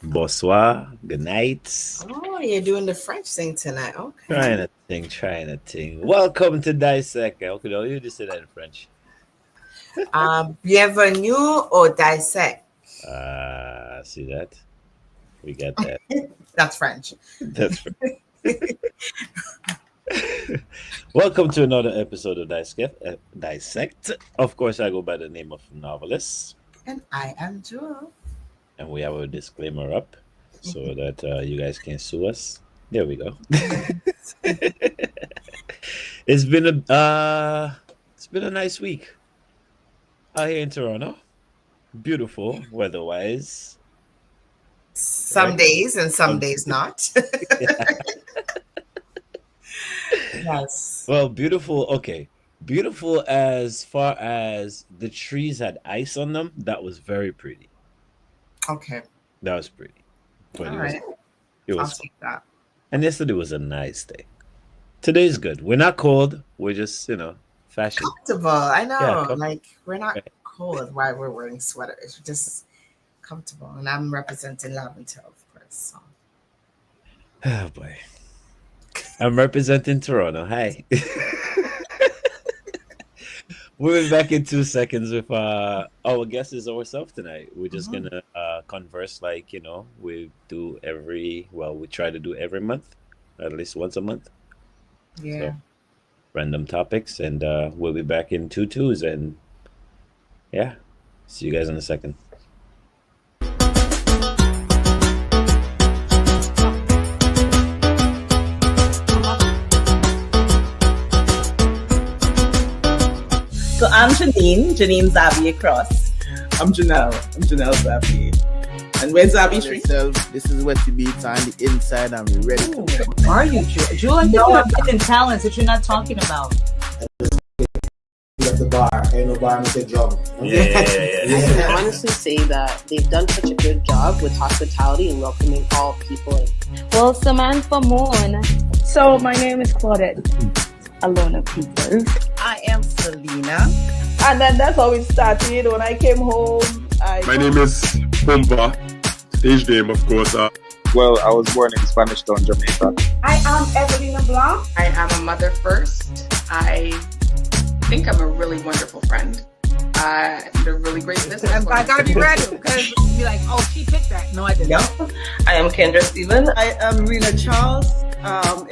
Bonsoir, good night. Oh, you're doing the French thing tonight. Okay. Trying to think. Welcome to Dissect. Okay, no, you just say that in French. Bienvenue au Dissect. See that? We got that. That's French. That's right. Welcome to another episode of Dissect. Of course, I go by the name of Novelist, And I am Jewel. and we have a disclaimer up so that you guys can sue us. There we go. It's been a nice week out here in Toronto. Beautiful weather-wise, Some right? days and some Um, days not. Yes. Well, beautiful. Okay, beautiful as far as the trees had ice on them. That was very pretty. Okay. That was pretty, but All it was right. it I'll was fun. take that. And yesterday was a nice day. Today's good. We're not cold. We're just fashion. Comfortable. I Yeah, know. come. Like, we're not Right. cold while we're wearing sweaters. We're just comfortable. And I'm representing Laventille, of course. So. Oh boy, I'm representing Toronto. Hi. We'll be back in 2 seconds with our guest is ourselves tonight. We're just Mhm. gonna converse like we try to do every month, at least once a month. Yeah. So random topics, and we'll be back in two twos, and yeah, see you guys in a second. So I'm Janine Xavier Cross. I'm Janelle Zappy. And where's Zappy Street? Yourself, this is what you beat on the inside and we're ready to go. Are you, Jewel? I think No, you have I'm not. hidden talents that you're not talking about. At the bar, ain't no bar with a drum. Yeah. I can honestly say that they've done such a good job with hospitality and welcoming all people in. Well, Samantha Moon. So my name is Claudette Alona People. I am Selena. And then that's how it started. When I came home, My name is Pumpa, stage name of course. Well, I was born in Spanish Town, Jamaica. I am Evelina Blanc. I am a mother first. I think I'm a really wonderful friend. I did a really great business. I gotta be ready because you'll be like, oh, she picked that. No, I didn't. Yep. I am Kendra Stephen. I am Rena Charles,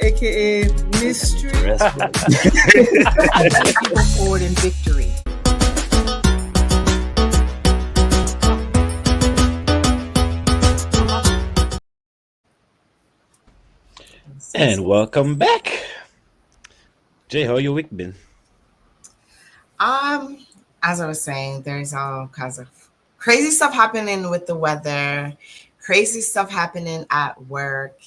aka Mystery. I take people forward in victory. And welcome back, Jay. How your week been? As I was saying, there's all kinds of crazy stuff happening with the weather, crazy stuff happening at work,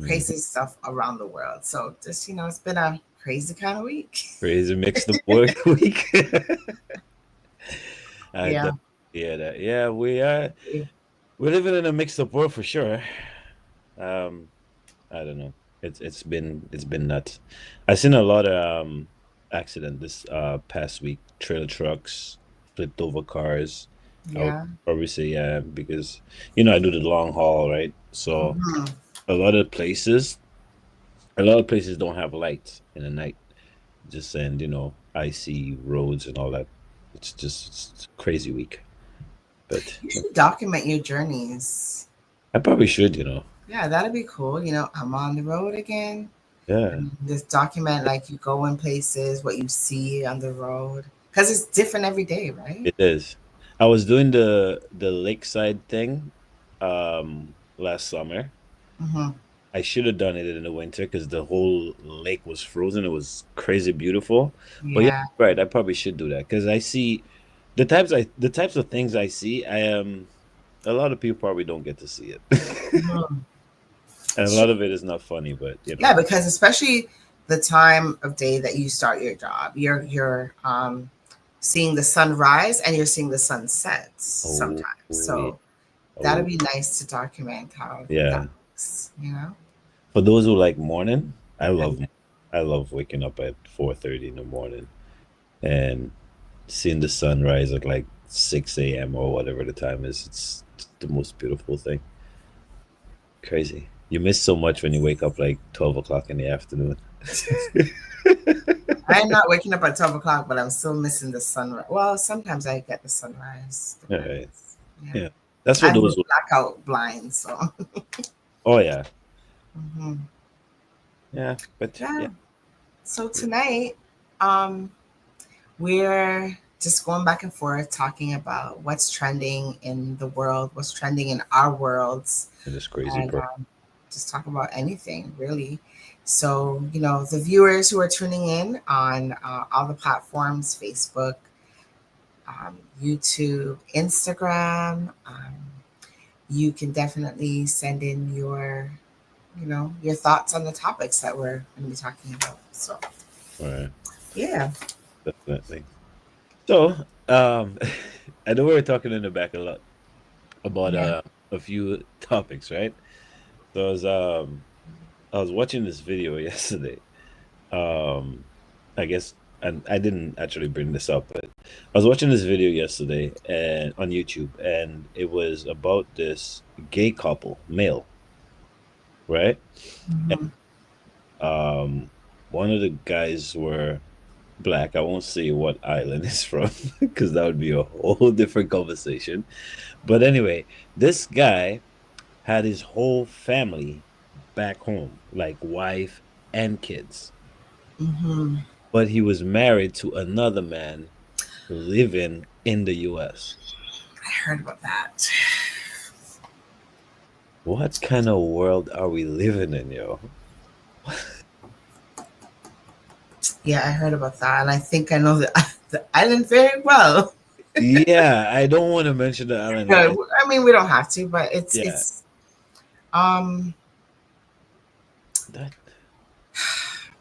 crazy stuff around the world. So just, it's been a crazy kind of week. Crazy mixed up work week. I Yeah. definitely hear that. Yeah, we're living in a mixed up world for sure. I don't know. It's been nuts. I've seen a lot of accident this past week. Trailer trucks flipped over cars. I would Yeah. probably say yeah, because I do the long haul, right? So Mhm. a lot of places don't have lights in the night. Just and icy roads and all that. It's a crazy week. But You should document your journeys. I probably should, Yeah, that'd be cool. I'm on the road again. yeah. Just document like you go in places, what you see on the road. Because it's different every day, right? It is. I was doing the lakeside thing last summer. Hmm. I should have done it in the winter because the whole lake was frozen. It was crazy beautiful. But yeah, Yeah. right. I probably should do that because I see the types of things I see. A lot of people probably don't get to see it, Mhm. and a lot of it is not funny. But Yeah, because especially the time of day that you start your job, you're seeing the sunrise and you're seeing the sunsets sometimes. So that'd be nice to document how Yeah. that looks. For those who like morning, I love waking up at 4:30 in the morning and seeing the sunrise at like 6 a.m. or whatever the time is. It's the most beautiful thing. Crazy. You miss so much when you wake up like 12 o'clock in the afternoon. I'm not waking up at 12 o'clock, but I'm still missing the sunrise. Well, sometimes I get the sunrise. All right. Yeah. That's I what have those. blackout blinds, so. Oh yeah. Mm-hmm. Yeah, but yeah. So tonight, we're just going back and forth talking about what's trending in the world, what's trending in our worlds. In this crazy and world. just talk about anything really. So, the viewers who are tuning in on all the platforms, Facebook, YouTube, Instagram, you can definitely send in your thoughts on the topics that we're going to be talking about. So, All right. yeah. Definitely. So, I know we were talking in the back a lot about a few topics, right? So I was watching this video yesterday. I guess, and I didn't actually bring this up, but I was watching this video yesterday and on YouTube, and it was about this gay couple, male, right? Mm-hmm. And, one of the guys were black. I won't say what island it's from because that would be a whole different conversation. But anyway, this guy had his whole family back home, like wife and kids. Mm-hmm. But he was married to another man living in the US. I heard about that. What kind of world are we living in, yo? Yeah, I heard about that, and I think I know the island very well. Yeah, I don't want to mention the island. No, I mean, we don't have to, but it's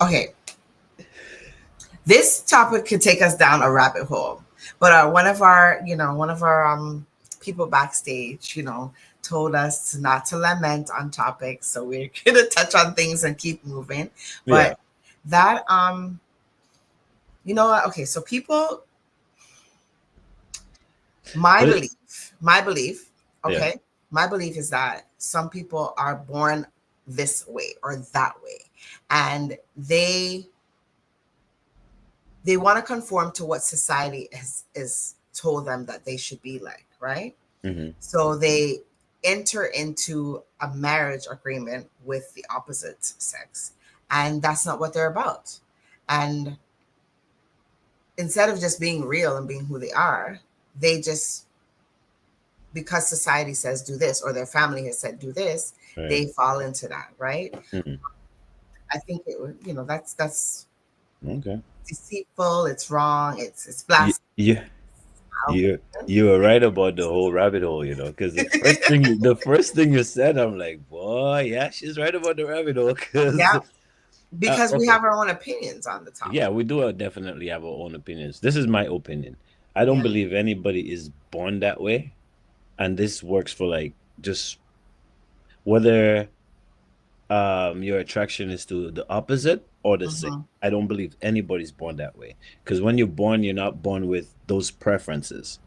okay. This topic could take us down a rabbit hole, but one of our people backstage, told us not to lament on topics, so we're gonna touch on things and keep moving. But that okay, so people, my belief, okay, my belief is that some people are born this way or that way, and they want to conform to what society is told them that they should be like, right? Mm-hmm. So they enter into a marriage agreement with the opposite sex, and that's not what they're about. And instead of just being real and being who they are, they just, because society says do this or their family has said do this, they fall into that, right? Mm-hmm. I think it would, that's okay. Deceitful, it's wrong, it's blasphemous. You were right about the whole rabbit hole, because the first thing you said, I'm like, boy, yeah, she's right about the rabbit hole. Because we have our own opinions on the topic. Yeah, we do definitely have our own opinions. This is my opinion. I don't believe anybody is born that way, and this works for like just whether your attraction is to the opposite or the same. I don't believe anybody's born that way, because when you're born, you're not born with those preferences,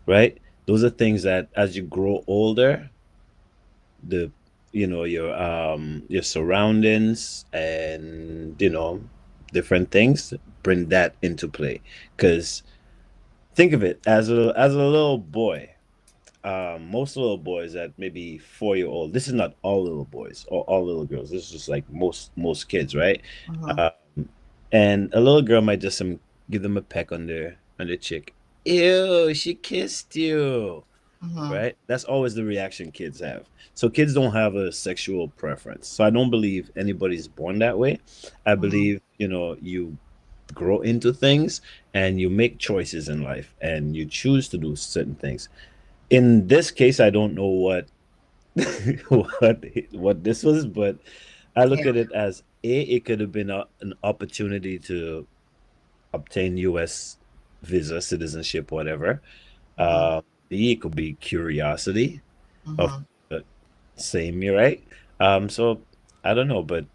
right? Those are things that as you grow older, your surroundings and different things bring that into play. Because think of it as a little boy. Most little boys at maybe 4-year-old. This is not all little boys or all little girls. This is just like most kids, right? And a little girl might just give them a peck on their cheek. Ew, she kissed you, right? That's always the reaction kids have. So kids don't have a sexual preference. So I don't believe anybody's born that way. I believe you grow into things and you make choices in life and you choose to do certain things. In this case, I don't know what what this was, but I look at it as it could have been an opportunity to obtain U.S. visa, citizenship, whatever. B, it could be curiosity of same, you're right. So I don't know, but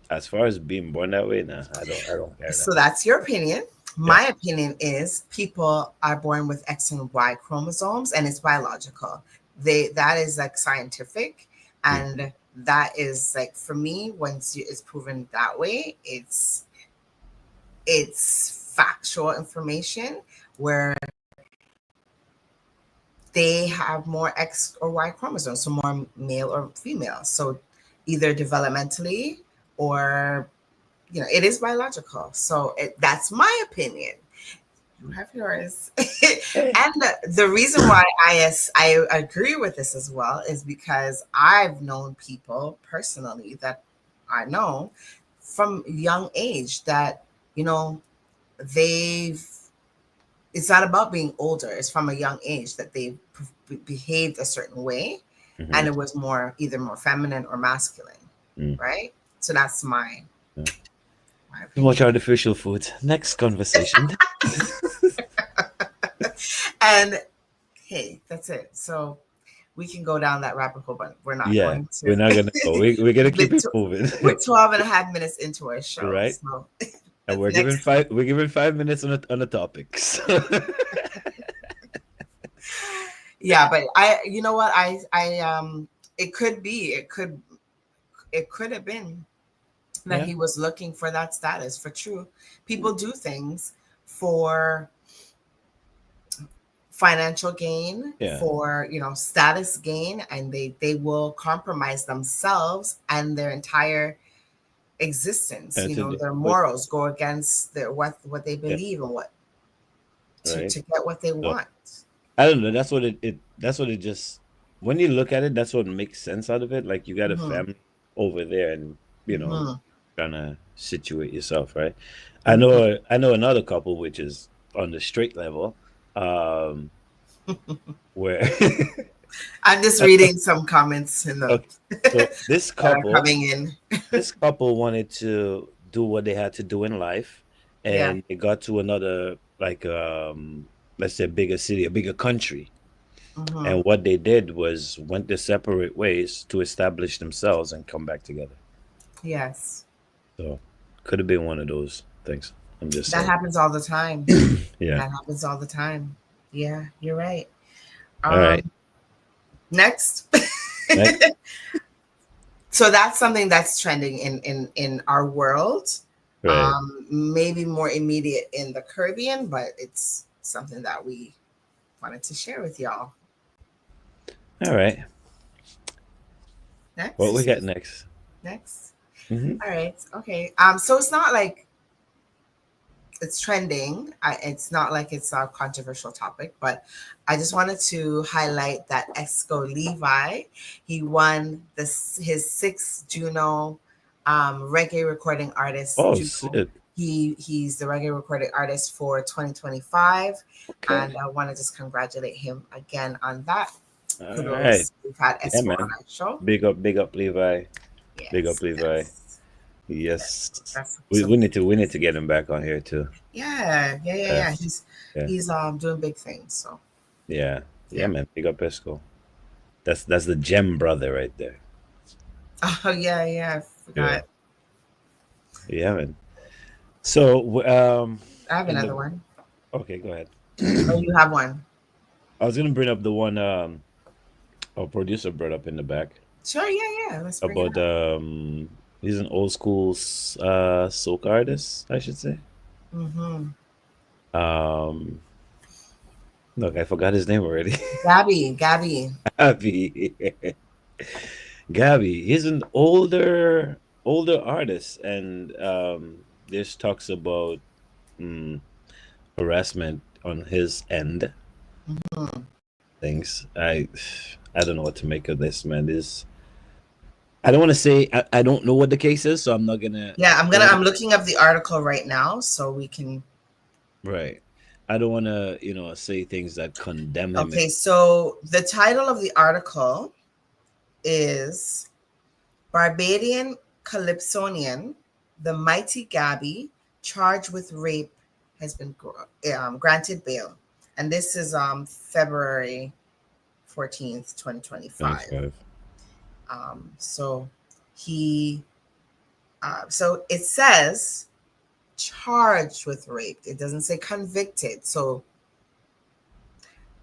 as far as being born that way, nah, I don't care. So that's your opinion. My opinion is people are born with X and Y chromosomes, and it's biological. That is like scientific, and that is like, for me, once it's proven that way, it's factual information where they have more X or Y chromosomes, so more male or female. So either developmentally or, it is biological. So that's my opinion. You have yours. And the reason why I agree with this as well is because I've known people personally that I know from young age that, it's not about being older. It's from a young age that they behaved a certain way, and it was either more feminine or masculine, right? So that's my Too much artificial food. Next conversation. And hey, that's it. So we can go down that rabbit hole, but we're not going to. We're not gonna go. We're gonna keep it moving. We're 12 and a half minutes into our show, right? So and we're giving 5 minutes on the topics. Yeah, but you know what, I it could have been that he was looking for that status. For true, people do things for financial gain, for status gain, and they will compromise themselves and their entire existence. Their morals go against what they believe and what to get what they want. I don't know. That's what it just, when you look at it, that's what makes sense out of it. Like, you got a family over there, and trying to situate yourself, right? I know another couple which is on the straight level, where I'm just reading some comments in the so this couple coming in. This couple wanted to do what they had to do in life, and they got to another, like, let's say, bigger city, a bigger country. And what they did was went their separate ways to establish themselves and come back together. Yes. So could have been one of those things. I'm just that saying. happens all the time. Yeah. That happens all the time. Yeah, you're right. All right. Next. So that's something that's trending in our world. Right. Maybe more immediate in the Caribbean, but it's something that we wanted to share with y'all. All right. Next. What we got next? All right. Okay. So it's not like it's trending. It's not like it's a controversial topic, but I just wanted to highlight that Esco Levi, he won his 6th Juno reggae recording artist. Oh, Juno. shit. He's the reggae recording artist for 2025, and I want to just congratulate him again on that. All right. We've had Esco on our show. Big up Levi. Yes, Big up Levi. Yes. We need to get him back on here too. Yeah. He's doing big things. So yeah, man. Big up Esco. That's the gem brother right there. Oh yeah, I forgot. Yeah, man. So I have another one. Okay, go ahead. Oh, you have one. I was gonna bring up the one our producer brought up in the back. Sure, yeah. Let's bring about it up. He's an old school soca artist, I should say. Look, I forgot his name already. Gabby. Gabby. He's an older artist, and this talks about harassment on his end. Things. I don't know what to make of this, man. I don't want to say I don't know what the case is, so I'm not gonna. Yeah, I'm looking up the article right now so we can. Right. I don't want to, say things that condemn him. Okay, so the title of the article is Barbadian Calypsonian, the mighty Gabby, charged with rape, has been granted bail. And this is February 14th, 2025. So he, so it says charged with rape. It doesn't say convicted. So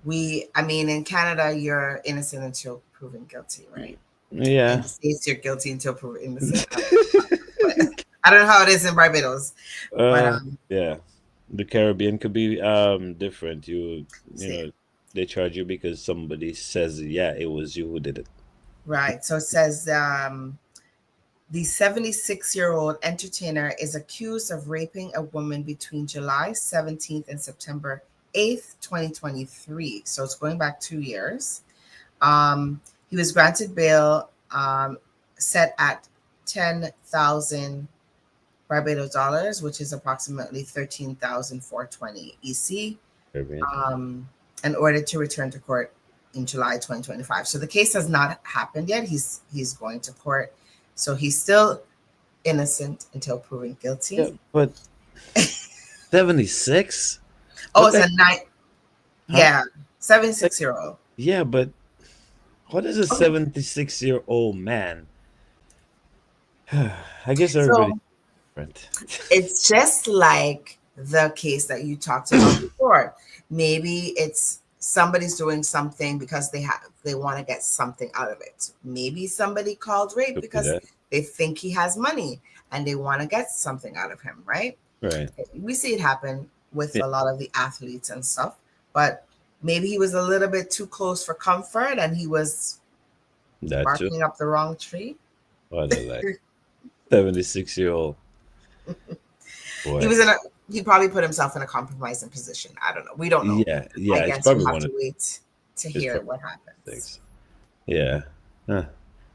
in Canada, you're innocent until proven guilty, right? Yeah. In the States, you're guilty until proven innocent. I don't know how it is in Barbados, but yeah, the Caribbean could be different. You know, they charge you because somebody says, yeah, it was you who did it. Right. So it says the 76-year-old entertainer is accused of raping a woman between July 17th and September 8th, 2023. So it's going back 2 years. He was granted bail set at 10,000 Barbados dollars, which is approximately 13,420 EC, and ordered to return to court in July 2025. So the case has not happened yet. He's going to court. So he's still innocent until proven guilty. Yeah, but 76? Oh, it's a 76-year-old. Yeah, but what is a 76-year-old man? I guess everybody's different. It's just like the case that you talked about before. Maybe it's somebody's doing something because they want to get something out of it. Maybe somebody called rape because they think he has money and they want to get something out of him, right? Right. We see it happen with a lot of the athletes and stuff, but maybe he was a little bit too close for comfort and he was barking up the wrong tree. What a like 76-year-old. He probably put himself in a compromising position. I don't know. We don't know. Yeah. I guess we'll have to wait to hear what happens. Yeah. Huh.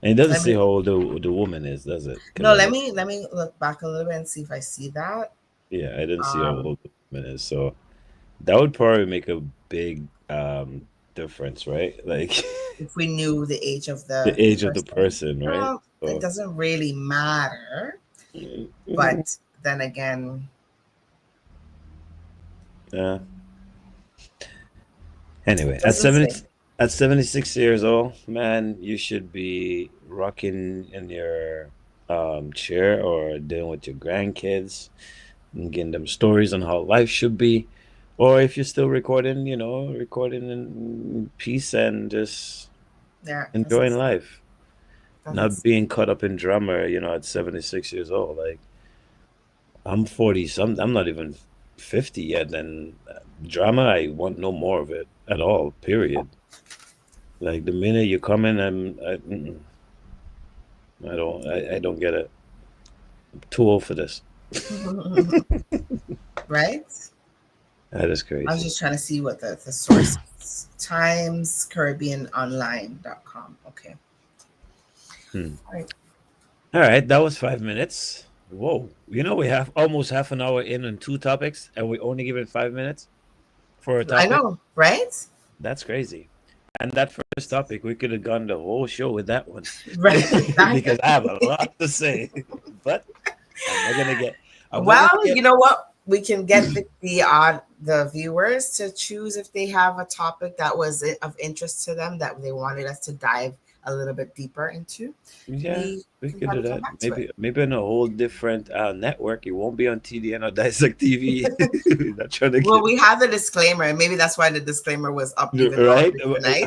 And it doesn't say how old the woman is, does it? No, let me look back a little bit and see if I see that. Yeah, I didn't see how old the woman is. So that would probably make a big difference, right? Like if we knew the age of the person, right? Well, it doesn't really matter. But then again, yeah. Anyway, at 76 years old, man, you should be rocking in your chair or dealing with your grandkids and getting them stories on how life should be. Or if you're still recording, recording in peace and just enjoying life. Not being caught up in drama, at 76 years old. Like, I'm 40-something. I'm not even 50 yet. And drama, I want no more of it at all, period. Like, the minute you come in, I don't get it. I'm too old for this. Right? That is crazy. I was just trying to see what the source is. TimesCaribbeanOnline.com. Okay. All right. That was 5 minutes. Whoa. We have almost half an hour in on 2 topics, and we only given 5 minutes for a topic. I know, right? That's crazy. And that first topic, we could have gone the whole show with that one. Right. Because I have a lot to say. But I'm not going to get... You know what? We can get the viewers to choose if they have a topic that was of interest to them that they wanted us to dive a little bit deeper into. Yeah, we could do that. Maybe on a whole different network. It won't be on TDN or Dissect TV. Not trying to we have the disclaimer, and maybe that's why the disclaimer was up even right tonight.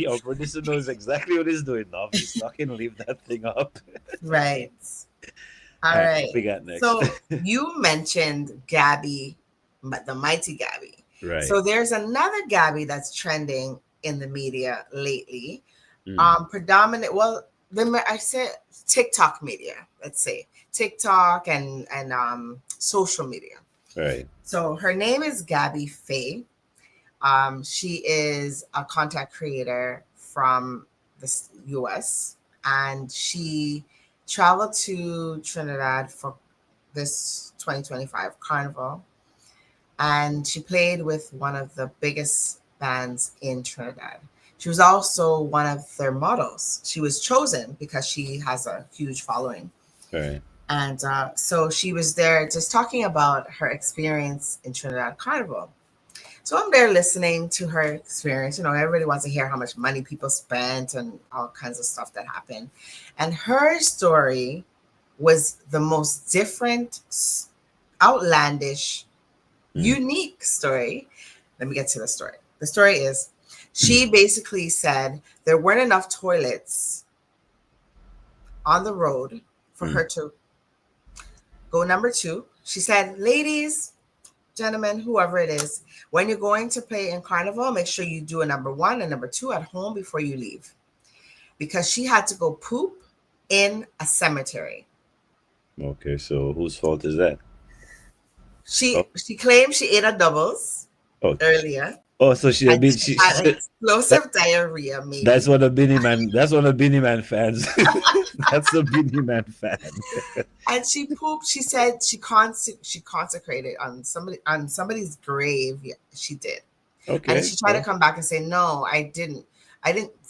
Our producer knows exactly what he's doing now. He's not going to leave that thing up. Right. All right. What we got next? So you mentioned Gabby, the mighty Gabby. Right. So there's another Gabby that's trending in the media lately. Predominant. Well, I said TikTok media. Let's say TikTok and social media. Right. So her name is Gabby Faye. She is a content creator from the U.S. and she traveled to Trinidad for this 2025 carnival, and she played with one of the biggest bands in Trinidad. She was also one of their models. She was chosen because she has a huge following. Right. And so she was there just talking about her experience in Trinidad Carnival. So I'm there listening to her experience. Everybody wants to hear how much money people spent and all kinds of stuff that happened. And her story was the most different, outlandish, unique story. Let me get to the story. The story is she basically said there weren't enough toilets on the road for her to go number 2. She said, ladies, gentlemen, whoever it is, when you're going to play in Carnival, make sure you do a number 1 and number 2 at home before you leave. Because she had to go poop in a cemetery. Okay, so whose fault is that? She claimed she ate a doubles earlier. Oh, so she had explosive diarrhea. Maybe that's one of Beanie Man. That's one of Beanie Man fans. That's a Beanie Man fan. And she pooped. She said she consecrated on somebody's grave. Yeah, she did. Okay. And she tried to come back and say, no, I didn't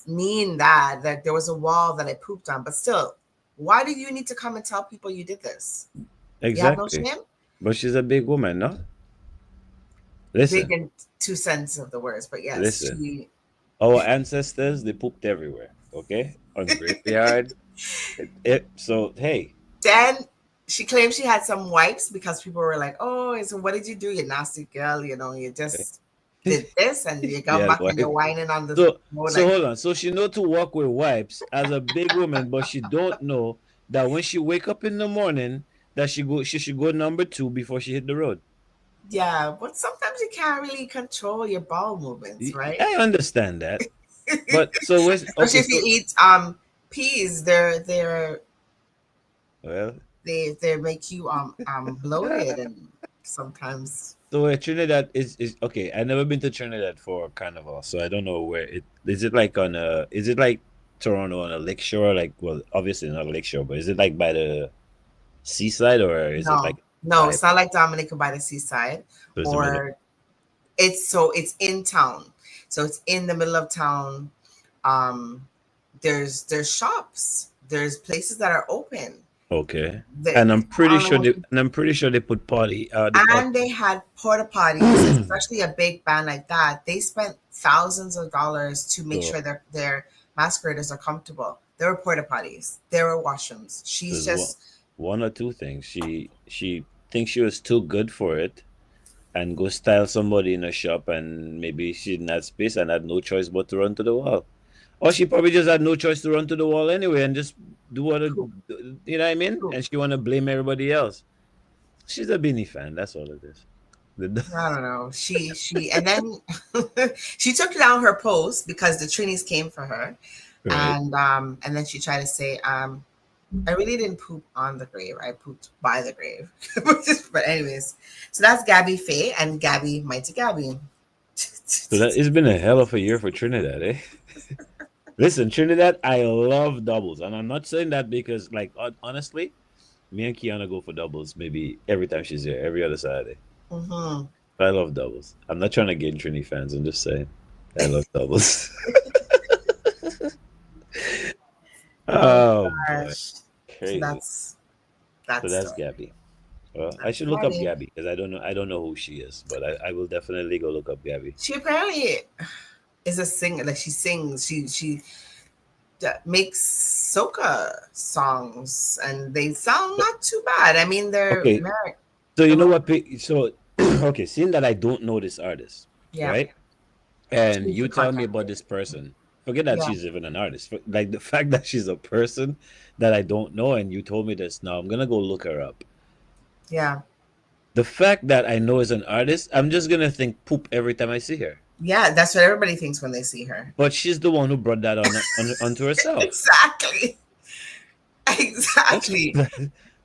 mean that there was a wall that I pooped on. But still, why do you need to come and tell people you did this? Exactly. You have no shame? But she's a big woman, no? Listen. Big in 2 sense of the words, but yes. Listen. Our ancestors, they pooped everywhere, okay? On graveyard. So, hey. Then she claimed she had some wipes because people were like, oh, so what did you do, you nasty girl? You know, you just did this and you got back and you're whining on the So hold on. So she know to walk with wipes as a big woman, but she don't know that when she wake up in the morning, that she should go number 2 before she hit the road. Yeah, but sometimes you can't really control your bowel movements, right? I understand that. But so if you eat peas, they make you bloated and sometimes. So Trinidad is okay. I've never been to Trinidad for Carnival, so I don't know where it is. It like is it like Toronto on a lake shore? Like, well, obviously not a lake shore, but is it like by the seaside or is it like? No, it's not like Dominica by the seaside, or it's in town. So it's in the middle of town. There's shops. There's places that are open. Okay, and I'm pretty sure they put party. They had porta potties, especially a big band like that. They spent thousands of dollars to make sure their masqueraders are comfortable. There were porta potties. There were washrooms. She's just one or two things. She thinks she was too good for it, and go style somebody in a shop, and maybe she didn't have space and had no choice but to run to the wall. Or she probably just had no choice to run to the wall anyway and just do what you know what I mean? And she want to blame everybody else. She's a Beanie fan. That's all it is. I don't know. She and then she took down her post because the Trinis came for her, right. And then she tried to say, I really didn't poop on the grave. I pooped by the grave. But anyways, so that's Gabby Faye and Gabby Mighty Gabby. So it's been a hell of a year for Trinidad, eh? Listen, Trinidad, I love doubles. And I'm not saying that because, like, honestly, me and Kiana go for doubles maybe every time she's here, every other Saturday. Mm-hmm. I love doubles. I'm not trying to gain Trini fans. I'm just saying I love doubles. Oh, gosh. Crazy. So that's Gabby. Well, I should look up Gabby because I don't know who she is, but I will definitely go look up Gabby. She apparently is a singer. Like she sings. She makes soca songs, and they sound not too bad. I mean, they're American. So you know what? So okay, seeing that I don't know this artist, right? And you tell me about this person. Forget that she's even an artist. Like the fact that she's a person that I don't know, and you told me this. Now I'm gonna go look her up. Yeah. The fact that I know is an artist, I'm just gonna think poop every time I see her. Yeah, that's what everybody thinks when they see her. But she's the one who brought that onto herself. Exactly.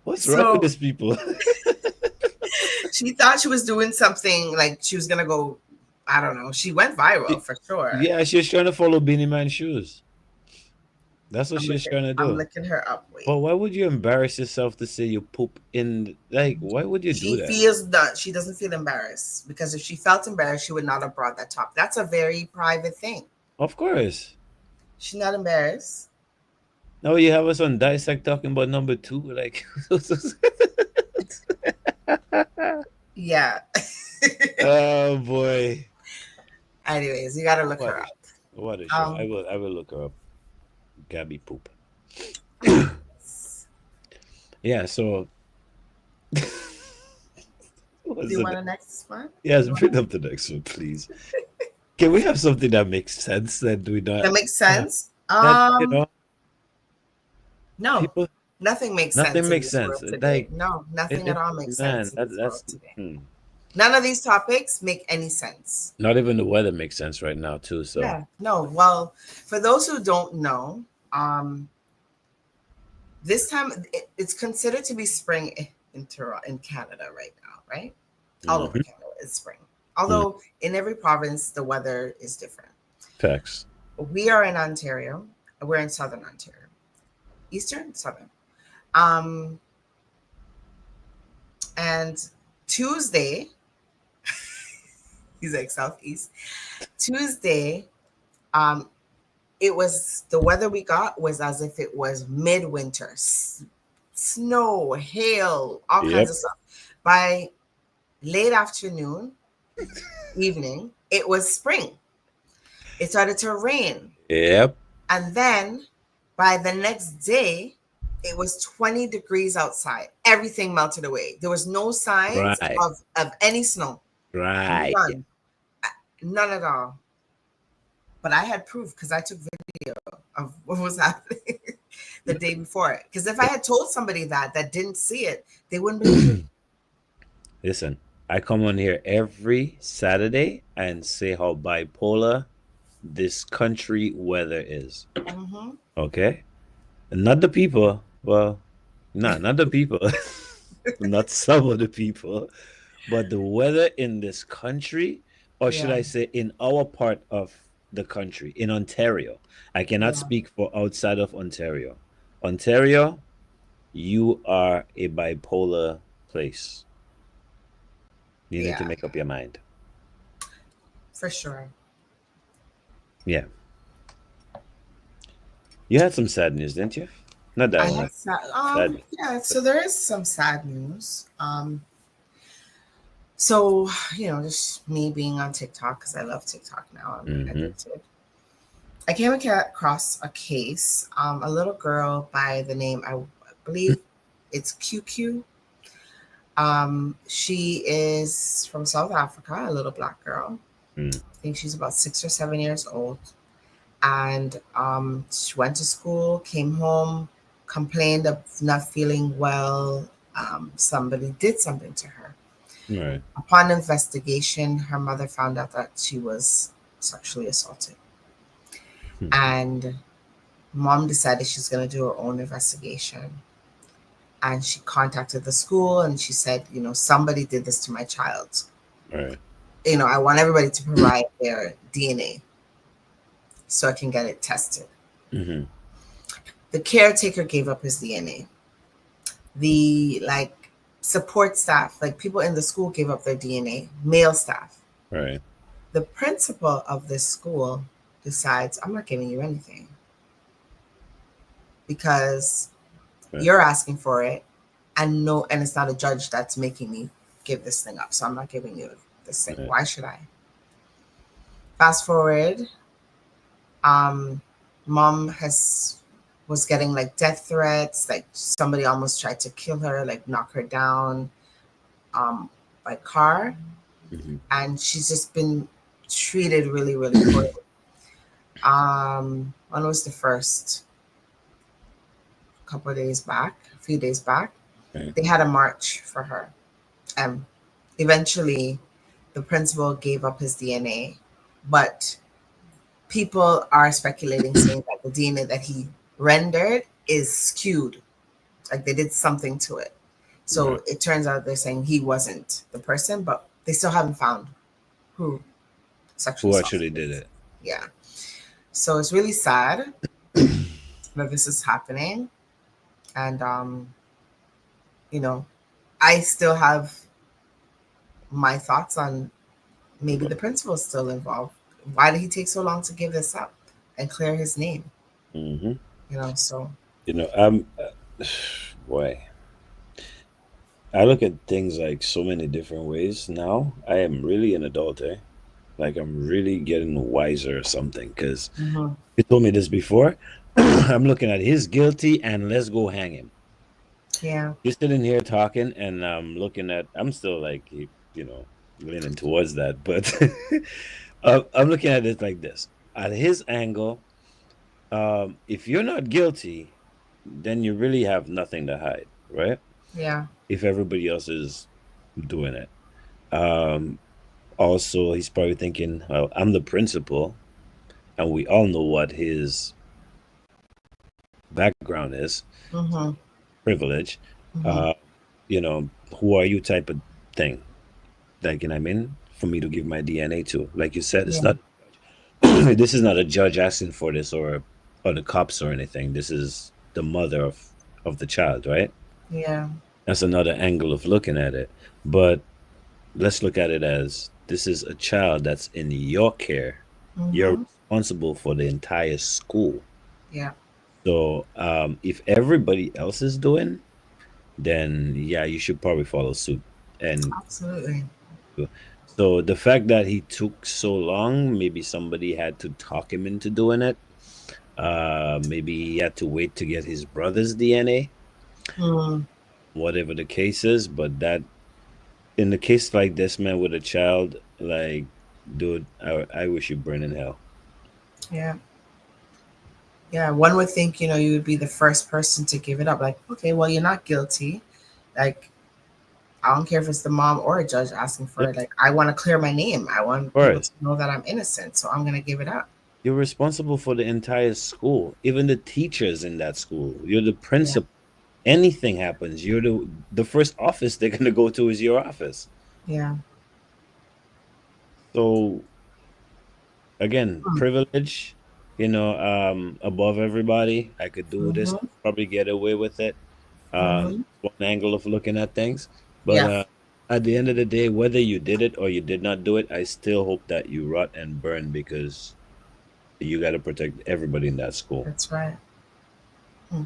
What's wrong with these people? She thought she was doing something, like she was gonna go. I don't know. She went viral for sure. Yeah, she was trying to follow Beanie Man's shoes. That's what she was trying to do. I'm looking her up. Wait. But why would you embarrass yourself to say you poop in? Like, why would you do that? She feels done. She doesn't feel embarrassed because if she felt embarrassed, she would not have brought that top. That's a very private thing. Of course. She's not embarrassed. Now you have us on Dissect talking about number 2, like. Yeah. Oh boy. Anyways, you gotta look her up. What is she? I will look her up. Gabby poop. Yeah, so Do you want the next one? Yes, bring up the next one, please. Can we have something that makes sense that we not That makes sense. that you know No, people nothing makes nothing sense in makes this sense. world today. Like No, nothing at all makes man, sense in this that's world today. None of these topics make any sense. not even the weather makes sense right now too. So Yeah, no. Well, for those who don't know, this time it's considered to be spring in in Canada right now, right? All over Canada it's spring. Although in every province the weather is different. Facts. We are in Ontario. We're in Southern Ontario. Eastern, Southern. And Tuesday, he's like Southeast. Tuesday, it was the weather we got was as if it was midwinter, snow, hail, all kinds of stuff. By late afternoon, evening, it was spring. It started to rain. Yep. And then by the next day, it was 20 degrees outside. Everything melted away. There was no signs of any snow. Right. None at all. But I had proof because I took video of what was happening the day before. Because if I had told somebody that didn't see it, they wouldn't believe me. Listen, I come on here every Saturday and say how bipolar this country weather is. Okay? And not the people. Well, not the people. Not some of the people. But the weather in this country, or should I say in our part of the country, in Ontario. I cannot speak for outside of Ontario. Ontario, you are a bipolar place. You need to make up your mind. For sure. Yeah. You had some sad news, didn't you? Not that one. Sad. Yeah, so there is some sad news. So, just me being on TikTok, because I love TikTok now. I'm addicted. I came across a case, a little girl by the name, I believe it's QQ. She is from South Africa, a little Black girl. I think she's about 6 or 7 years old. And she went to school, came home, complained of not feeling well. Somebody did something to her. Right. Upon investigation, her mother found out that she was sexually assaulted. And mom decided she's going to do her own investigation. And she contacted the school and she said, somebody did this to my child. Right. I want everybody to provide their DNA so I can get it tested. The caretaker gave up his DNA. The support staff, people in the school gave up their DNA, male staff. Right. The principal of this school decides, I'm not giving you anything because you're asking for it, and it's not a judge that's making me give this thing up. So I'm not giving you this thing. Why should I? Fast forward, mom was getting death threats, somebody almost tried to kill her, knock her down by car. And she's just been treated really, really poorly. When was the first? A few days back, they had a march for her. Eventually, the principal gave up his DNA, but people are speculating, saying that the DNA that he rendered is skewed, they did something to it. So it turns out they're saying he wasn't the person, but they still haven't found who actually did it. Yeah. So it's really sad that this is happening. And, I still have my thoughts on maybe the principal is still involved. Why did he take so long to give this up and clear his name? So. Boy. I look at things so many different ways now. I am really an adult, eh? I'm really getting wiser or something, because you told me this before. I'm looking at he's guilty and let's go hang him. Yeah. You're sitting here talking, and I'm looking at. I'm still like, leaning towards that, but I'm looking at it like this. At his angle, if you're not guilty, then you really have nothing to hide, right? Yeah. If everybody else is doing it. Um, Also, he's probably thinking, well, I'm the principal, and we all know what his background is, Mm-hmm. privilege. Mm-hmm. Uh, who are you type of thing. Like, you know what I mean? For me to give my DNA to. Like you said, it's Yeah. not this is not a judge asking for this or the cops or anything. This is the mother of the child, right? Yeah. That's another angle of looking at it. But let's look at it as this is a child that's in your care. You're Mm-hmm. responsible for the entire school. Yeah. So if everybody else is doing, then yeah, you should probably follow suit. And Absolutely. so the fact that he took so long, maybe somebody had to talk him into doing it. Maybe he had to wait to get his brother's DNA, Mm. whatever the case is. But that in the case like this, man, with a child, like, dude, I wish you burn in hell. Yeah. Yeah. One would think, you would be the first person to give it up. Like, okay, well, you're not guilty. Like, I don't care if it's the mom or a judge asking for Yeah, it. Like, I want to clear my name. I want of people to course. know that I'm innocent. So I'm going to give it up. You're responsible for the entire school, even the teachers in that school. You're the Yeah. principal. Anything happens, you're the first office they're gonna go to is your office. Yeah. So again, privilege, above everybody. I could do this, Mm-hmm. probably get away with it. Mm-hmm. One angle of looking at things. But Yeah. at the end of the day, whether you did it or you did not do it, I still hope that you rot and burn because you got to protect everybody in that school. That's right. Hmm.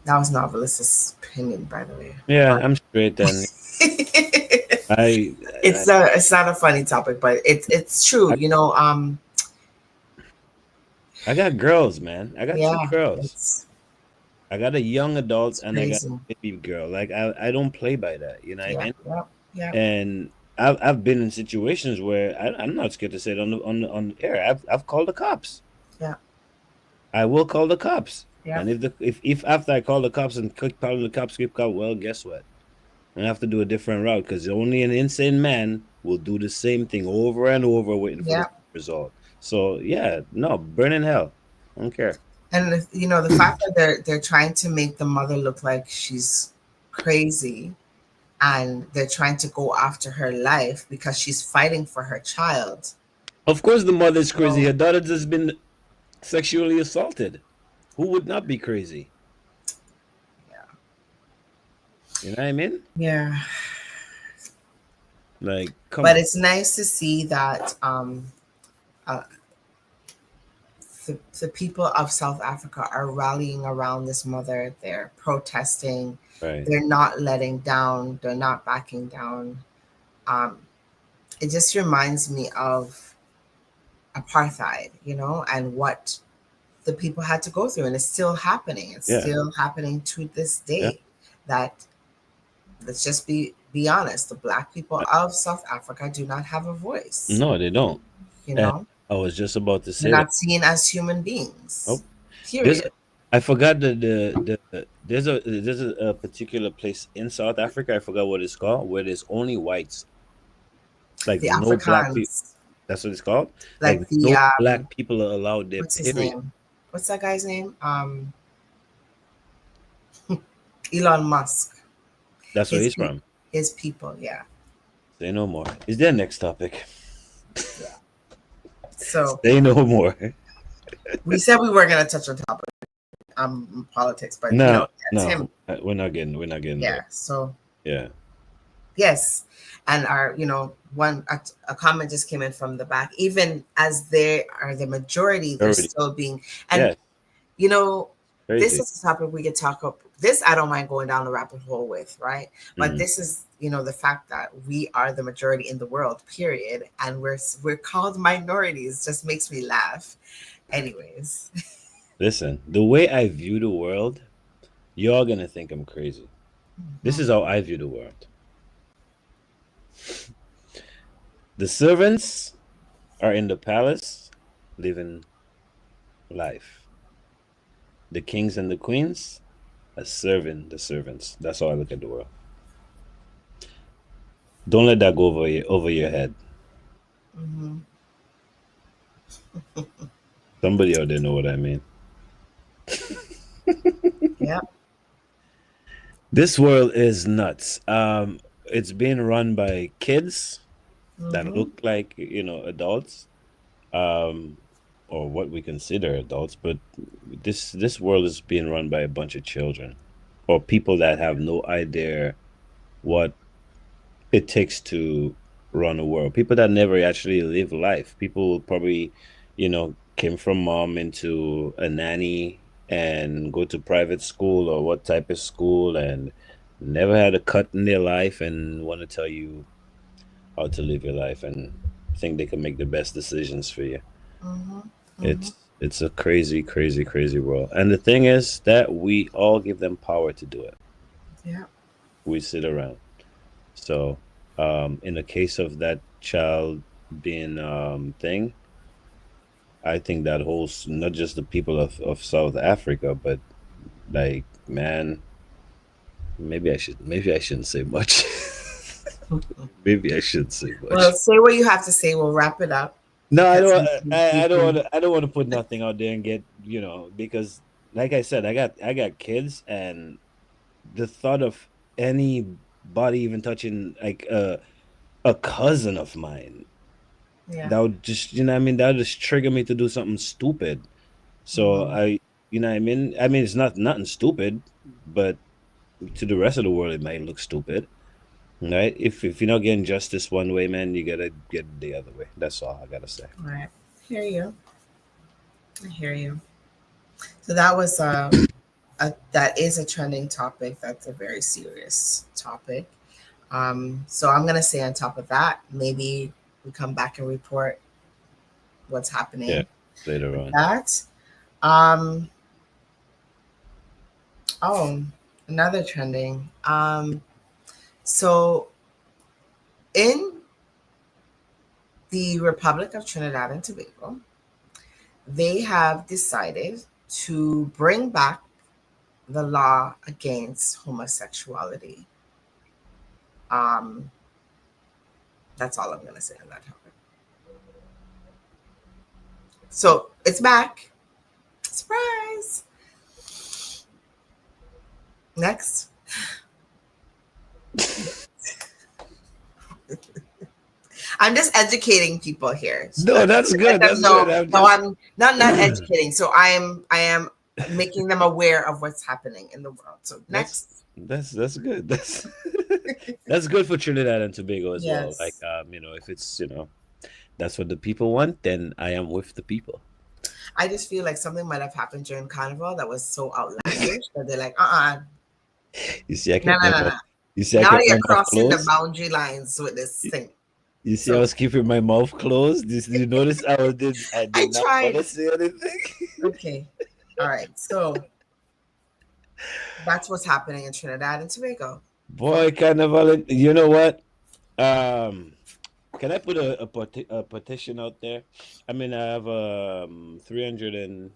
That was Novelis's opinion, by the way. Yeah, I'm straight then. I It's not a funny topic, but it's true. I got girls, man. I got two Yeah, girls. I got a young adult and I got crazy. a baby girl. Like I don't play by that. You know what I Yeah, mean? yeah, yeah, And I've been in situations where I'm not scared to say it on the air. I've called the cops. yeah, I will call the cops. yeah. And if after I call the cops and keep calling the cops, well, guess what? I have to do a different route because only an insane man will do the same thing over and over, waiting for Yeah. the result. So yeah, no, burn in hell. I don't care. And the fact that they're trying to make the mother look like she's crazy, and they're trying to go after her life because she's fighting for her child. Of course, the mother's crazy. Her daughter has been sexually assaulted. Who would not be crazy? Yeah. You know what I mean? Yeah. Like, come But on. it's nice to see that the people of South Africa are rallying around this mother. They're protesting. Right. They're not letting down. They're not backing down. It just reminds me of apartheid, and what the people had to go through, and it's still happening. It's Yeah. still happening to this day. Yeah. That, let's just be honest, the Black people of South Africa do not have a voice. No, they don't. You And know, I was just about to say they're that. not seen as human beings. Oh, Period. I forgot there's a particular place in South Africa. I forgot what it's called, where there's only whites. Like The no black people. Afrikaans. That's what it's called. Like the no black people are allowed there. what's his Period. name? What's that guy's name? Elon Musk. That's where His he's from. His people, yeah. Say no more. Is there next topic? So Say no more. we said we weren't gonna touch on topic politics, but No, that's no, him. we're not getting Yeah. there. So Yeah. yes, and our a comment just came in from the back. Even as they are the majority, they're Majority. still being and Yes. this Crazy. is a topic we could talk up. This I don't mind going down the rabbit hole with, right? But Mhm. this is the fact that we are the majority in the world, period, and we're called minorities. Just makes me laugh. Anyways, Listen, the way I view the world, You're gonna think I'm crazy. This is how I view the world. The servants are in the palace living life. The kings and the queens are serving the servants. That's how I look at the world. Don't let that go over your head. Mm-hmm. Somebody out there know what I mean. Yeah. This world is nuts. It's being run by kids that Mm-hmm. look like adults, or what we consider adults, but this world is being run by a bunch of children or people that have no idea what it takes to run a world. People that never actually live life. People probably, came from mom into a nanny and go to private school or what type of school and never had a cut in their life and want to tell you how to live your life and think they can make the best decisions for you. Mm-hmm. Mm-hmm. It's a crazy, crazy, crazy world. And the thing is that we all give them power to do it. Yeah. We sit around. So, in the case of that child being thing, I think that holds not just the people of South Africa, but like, man, maybe I shouldn't say much. Maybe I shouldn't say Well, much. say what you have to say. We'll wrap it up. No, I Because don't. I don't want to put nothing out there and get because, like I said, I got kids, and the thought of anybody even touching like a cousin of mine Yeah. that would just what I mean, that would just trigger me to do something stupid. So what I mean. I mean, it's nothing stupid, but to the rest of the world, it might look stupid, right? If you're not getting justice one way, man, you gotta get it the other way. That's all I gotta say. All right. Hear you. I hear you. So that was that is a trending topic. That's a very serious topic. So I'm gonna say on top of that, maybe we come back and report what's happening. Yeah, later with on. that. Oh, another trending. So in the Republic of Trinidad and Tobago, they have decided to bring back the law against homosexuality. That's all I'm going to say on that topic. So it's back. Surprise. Next. I'm just educating people here. No, that's good. That's good. I'm not educating. So I am making them aware of what's happening in the world. So next. That's good. That's good for Trinidad and Tobago as well. Yes. Like if it's that's what the people want, then I am with the people. I just feel like something might have happened during Carnival that was so outlandish that they're like, You see, I no. kept You see, I Now kept you're my mouth crossing the closed. boundary lines with this thing. You see, I was keeping my mouth closed. Did you notice I did not want to say anything? Okay. All right. So that's what's happening in Trinidad and Tobago. Boy, Carnival, you know what? Can I put a petition out there? I mean, I have 300 and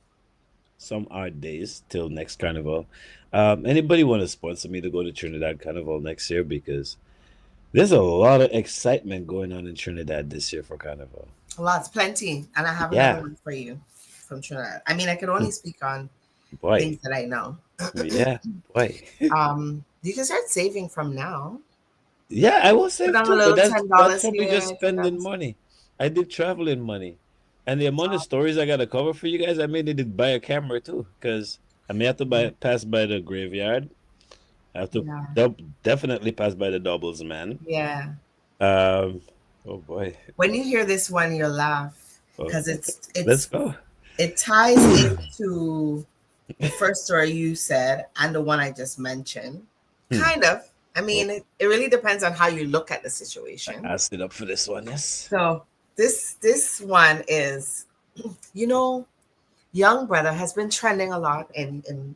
some odd days till next Carnival. Anybody want to sponsor me to go to Trinidad Carnival next year? Because there's a lot of excitement going on in Trinidad this year for Carnival. Lots, plenty. And I have another one for you from Trinidad. I mean, I can only speak on things that I know. Yeah, boy. You can start saving from now. Yeah, I will save too, but that's probably here, just spending money. I did traveling money. And the amount of stories I got to cover for you guys, I may need to buy a camera too, because I may have to pass by the graveyard. I have to definitely pass by the doubles, man. Yeah. Oh boy. When you hear this one, you'll laugh because Let's go. It ties into the first story you said and the one I just mentioned. Kind of. I mean, it really depends on how you look at the situation. I stood up for this one, yes. So this one is, Young Brother has been trending a lot in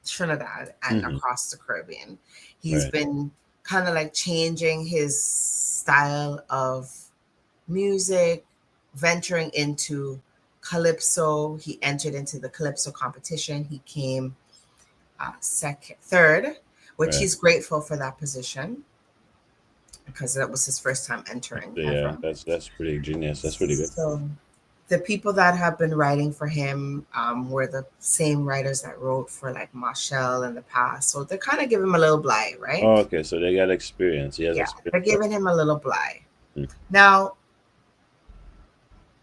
Trinidad and Mhm. across the Caribbean. He's been kind of like changing his style of music, venturing into calypso. He entered into the calypso competition. He came third, which he's grateful for that position because that was his first time entering. Yeah, that's pretty genius. That's pretty good. So the people that have been writing for him were the same writers that wrote for like Marshall in the past. So they're kind of giving him a little blight, right? Oh, okay, so they got experience. He has experience. They're giving him a little blight. Now,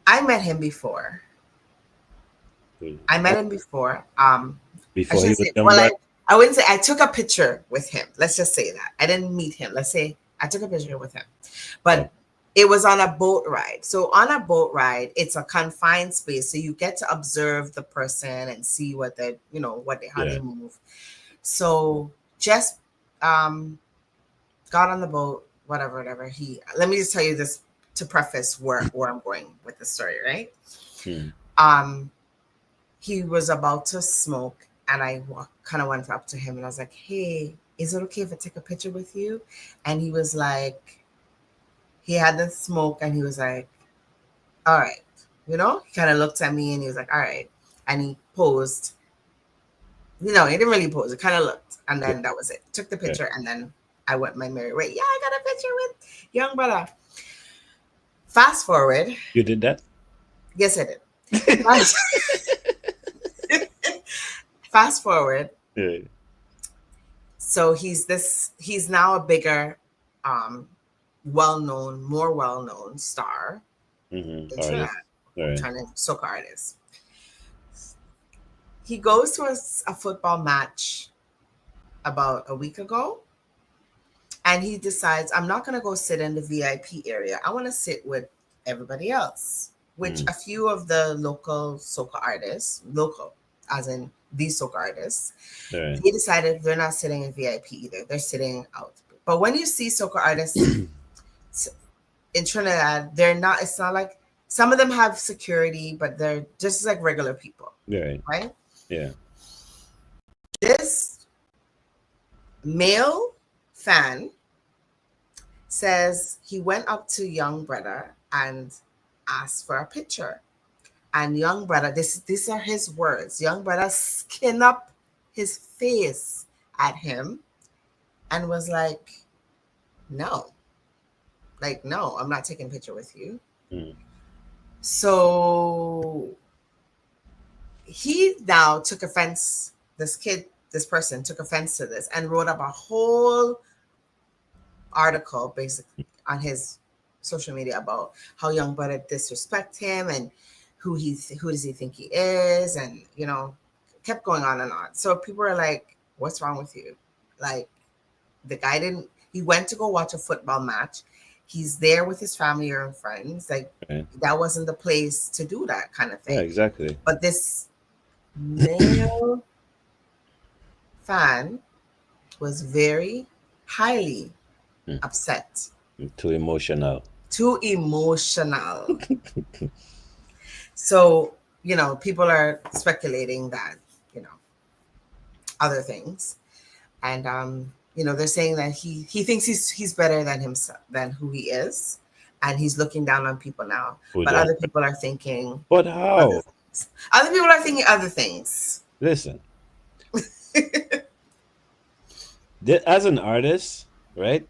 I met him before. Before he was I wouldn't say I took a picture with him. Let's just say that. I didn't meet him. Let's say I took a picture with him. But it was on a boat ride. So on a boat ride, it's a confined space. So you get to observe the person and see what they, how they move. So just got on the boat, whatever. Let me just tell you this to preface where I'm going with the story, right? He was about to smoke, and I kind of went up to him and I was like, "Hey, is it okay if I take a picture with you?" And he was like, he had the smoke and he was like, "All right." He kind of looked at me and he was like, "All right." And he posed. He didn't really pose. It kind of looked. And then that was it. Took the picture and then I went my merry way. Yeah, I got a picture with young brother. Fast forward. You did that? Yes, I did. Fast forward. Yeah. So he's now a bigger, more well-known star. Mm-hmm. Soca artist. He goes to a football match about a week ago, and he decides, I'm not going to go sit in the VIP area. I want to sit with everybody else, which a few of the local soca artists, as in these soca artists, they decided they're not sitting in VIP either. They're sitting out. But when you see soca artists in Trinidad, it's not like, some of them have security, but they're just like regular people. Right? Yeah. This male fan says he went up to young brother and asked for a picture. And young brother, these are his words. Young brother skinned up his face at him and was like, no. Like, no, I'm not taking a picture with you. So he now took offense. This person took offense to this and wrote up a whole article basically on his social media about how young brother disrespect him and who does he think he is, and kept going on and on. So people are like, what's wrong with you? Like, the guy he went to go watch a football match. He's there with his family or friends. Like, that wasn't the place to do that kind of thing. Yeah, exactly. But this male fan was very highly upset. Too emotional. So, people are speculating that, other things. And, they're saying that he thinks he's better than himself, than who he is. And he's looking down on people now. But other people are thinking. But how? Other people are thinking other things. Listen. As an artist, right?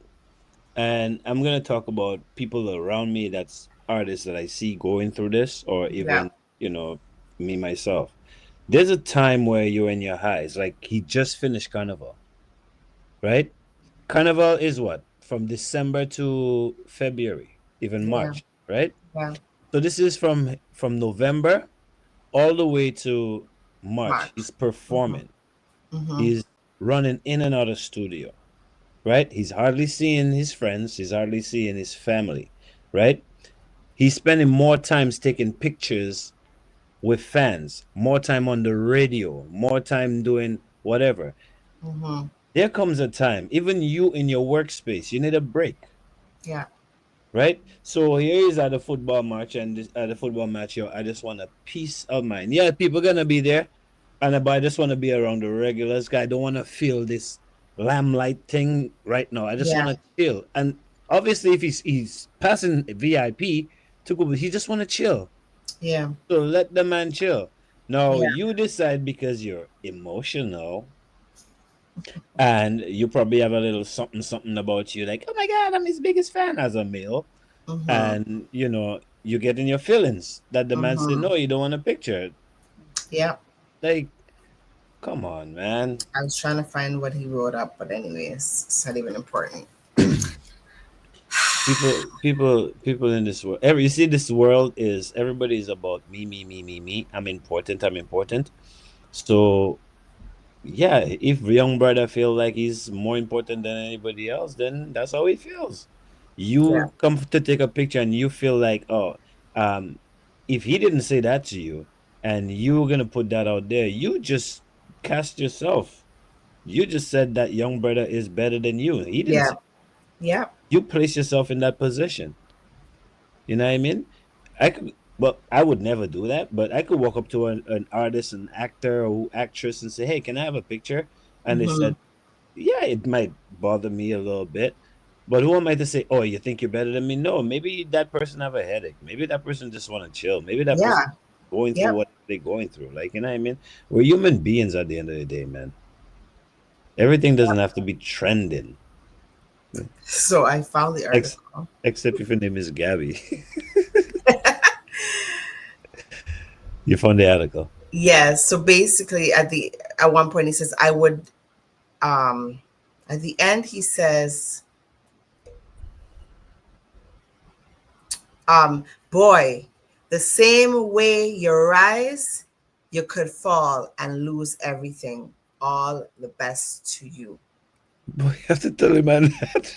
And I'm going to talk about people around me that's artists that I see going through this, or even, me myself. There's a time where you're in your highs. Like, he just finished Carnival, right? Carnival is what? From December to February, even March, right? Yeah. So this is from November all the way to March. He's performing. He's running in and out of studio. Right? He's hardly seeing his friends. He's hardly seeing his family. Right? He's spending more time taking pictures with fans, more time on the radio, more time doing whatever. There comes a time, even you in your workspace, you need a break. Yeah. Right? So here is at the football match, and at the football match, I just want a peace of mind. Yeah, people are going to be there, but I just want to be around the regulars. I don't want to feel this lamplight thing right now. I just want Yeah. to chill. And obviously, if he's passing VIP to go, he just want to chill. Yeah. So let the man chill. Now Yeah. you decide because you're emotional and you probably have a little something about you, like, oh my god, I'm his biggest fan as a male. Mm-hmm. And you get in your feelings that the man say, Mm-hmm. no, you don't want a picture. Yeah. Like, come on, man. I was trying to find what he wrote up, but anyways, it's not even important. People in this world, you see, this world is, everybody's about me. I'm important. So yeah, if young brother feel like he's more important than anybody else, then that's how he feels. Yeah. You come to take a picture and you feel like, oh, if he didn't say that to you and you're gonna put that out there, you just cast yourself. You just said that young brother is better than you. He didn't Yeah. say, Yeah. you place yourself in that position. You know what I mean? I would never do that, but I could walk up to an artist, an actor or actress and say, hey, can I have a picture? And they Mm-hmm. said, yeah, it might bother me a little bit. But who am I to say, oh, you think you're better than me? No, maybe that person have a headache. Maybe that person just want to chill. Maybe that person Yeah. going through Yep. what they're going through. Like, you know what I mean? We're human beings at the end of the day, man. Everything doesn't have to be trending. So I found the article. Except if your name is Gabby. You found the article. Yeah. So basically, at one point he says, I would. At the end, he says, boy, the same way you rise, you could fall and lose everything. All the best to you. Boy, you have to tell him, man, that.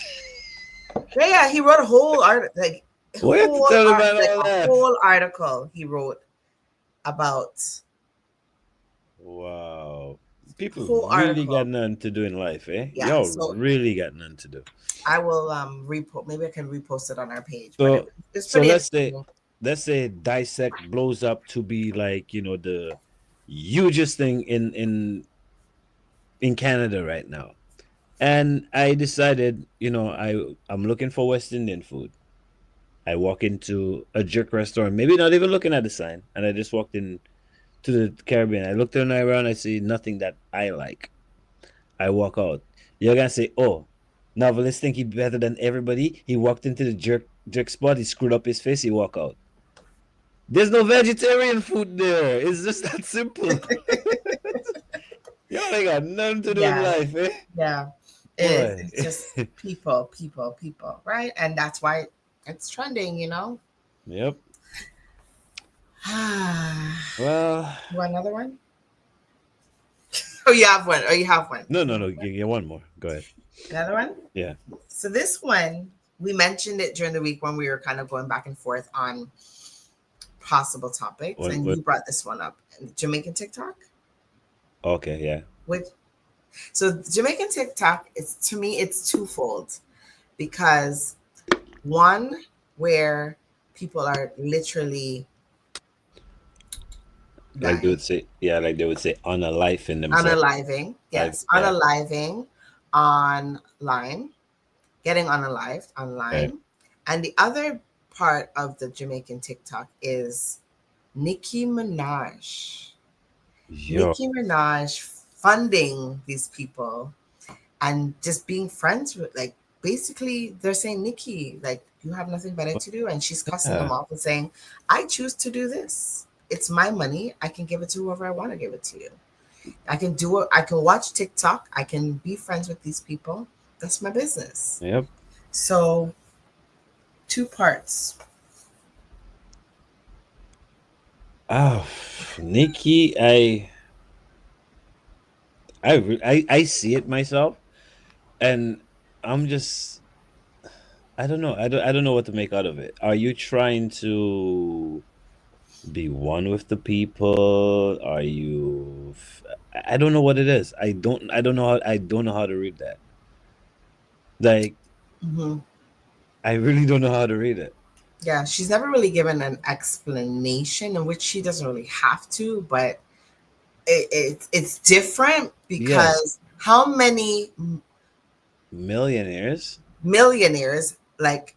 Yeah, he wrote a whole article, like Boy, you have to tell him, man, all a that. whole article he wrote about. Wow. People Whole really article. got nothing to do in life, eh? Yeah, Y'all so really got nothing to do. I will repost. Maybe I can repost it on our page. So, but it's so pretty let's say Dissect blows up to be like, the hugest thing in Canada right now. And I decided, I'm looking for West Indian food. I walk into a jerk restaurant, maybe not even looking at the sign, and I just walked in to the Caribbean. I looked around, I see nothing that I like. I walk out. You're gonna say, oh, novelist think he better than everybody. He walked into the jerk spot, he screwed up his face, he walk out. There's no vegetarian food there. It's just that simple. Y'all ain't got nothing to do in life, eh? Yeah. It's just people, right? And that's why it's trending, Yep. Well, you want another one? Oh, you have one. No. Get one more. Go ahead. Another one? Yeah. So this one, we mentioned it during the week when we were kind of going back and forth on possible topics, and you brought this one up. Jamaican TikTok? Okay, yeah. So Jamaican TikTok, to me, it's twofold. Because one, where people are literally like they would say, unaliving themselves. Unaliving, yes. Unaliving online, getting unalived online. Okay. And the other part of the Jamaican TikTok is Nicki Minaj. Nicki Minaj funding these people and just being friends with, like, basically they're saying, Nicki, like, you have nothing better to do. And she's cussing them off and saying, I choose to do this. It's my money. I can give it to whoever I want to give it to you. I can do it. I can watch TikTok. I can be friends with these people. That's my business. Yep. So, two parts. Oh, Nicki, I see it myself, and I'm just, I don't know. I don't know what to make out of it. Are you trying to be one with the people? Are you? I don't know what it is. I don't know how to read that. Like, I really don't know how to read it. Yeah, she's never really given an explanation, in which she doesn't really have to, but it's different because how many millionaires, like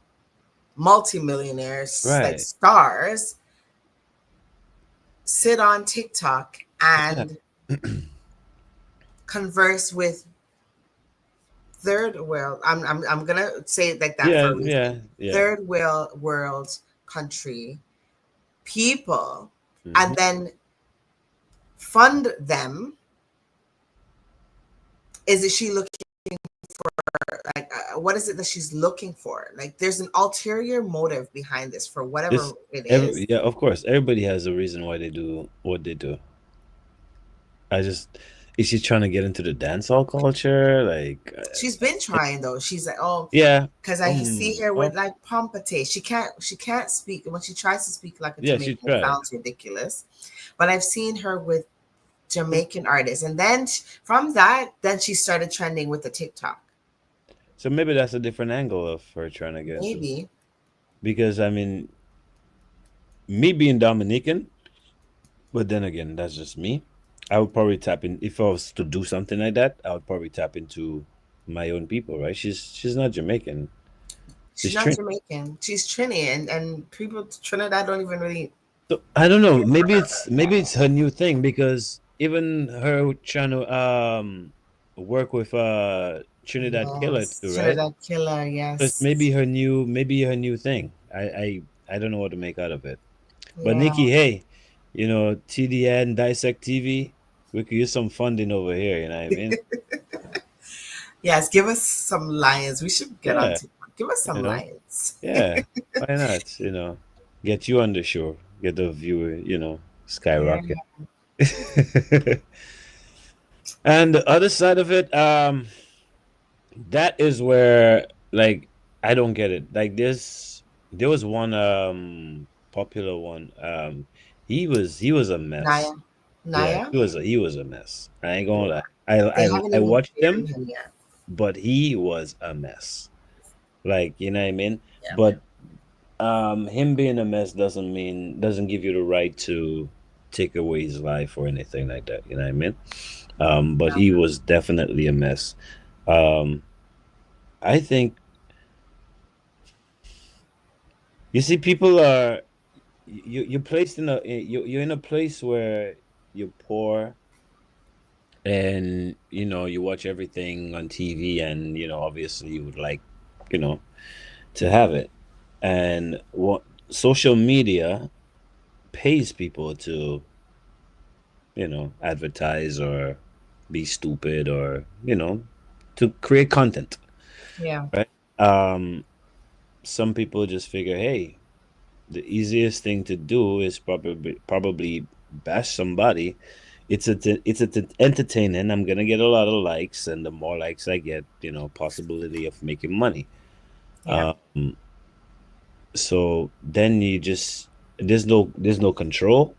multimillionaires, like right? stars, sit on TikTok and converse with third world. I'm gonna say it like that for a reason. Third world country people, and then fund them. Is it she looking for, like, what is it that she's looking for? Like, there's an ulterior motive behind this for whatever it is. Yeah, of course, everybody has a reason why they do what they do. Is she trying to get into the dancehall culture? Like, she's been trying though. She's like, because I see her with like pompate. She can't speak. When she tries to speak like a Jamaican, it sounds ridiculous. But I've seen her with Jamaican artists, and then from that, then she started trending with the TikTok. So maybe that's a different angle of her trying to get maybe. Because I mean, me being Dominican, but then again, that's just me. I would probably tap in if I was to do something like that. I would probably tap into my own people, right? She's not Jamaican. She's not Jamaican. She's Trini, and people Trinidad don't even really. So, I don't know. Maybe it's her new thing, because even her trying to work with Trinidad Killer too, right? Trinidad Killer, yes. So it's maybe her new thing. I don't know what to make out of it. But Nikki, hey, TDN Dissect TV, we could use some funding over here. You know what I mean? Yes, give us some lions. We should get on. Give us some lions. Yeah, why not? Get you on the show, get the viewer, skyrocket. Yeah. And the other side of it, that is where, like, I don't get it. Like, there was one popular one. He was a mess. Naya? Yeah, he was a mess. I ain't gonna lie. I watched him, but he was a mess. Like, you know what I mean? Yeah. But him being a mess doesn't give you the right to take away his life or anything like that. You know what I mean? But he was definitely a mess. I think, you see, people are you're placed you're in a place where you're poor, and you watch everything on TV, and obviously you would like to have it, and what social media pays people to advertise or be stupid, or to create content. Yeah. Right. Some people just figure, hey, the easiest thing to do is probably bash somebody. It's entertaining. I'm gonna get a lot of likes, and the more likes I get, possibility of making money. Yeah. So then there's no control.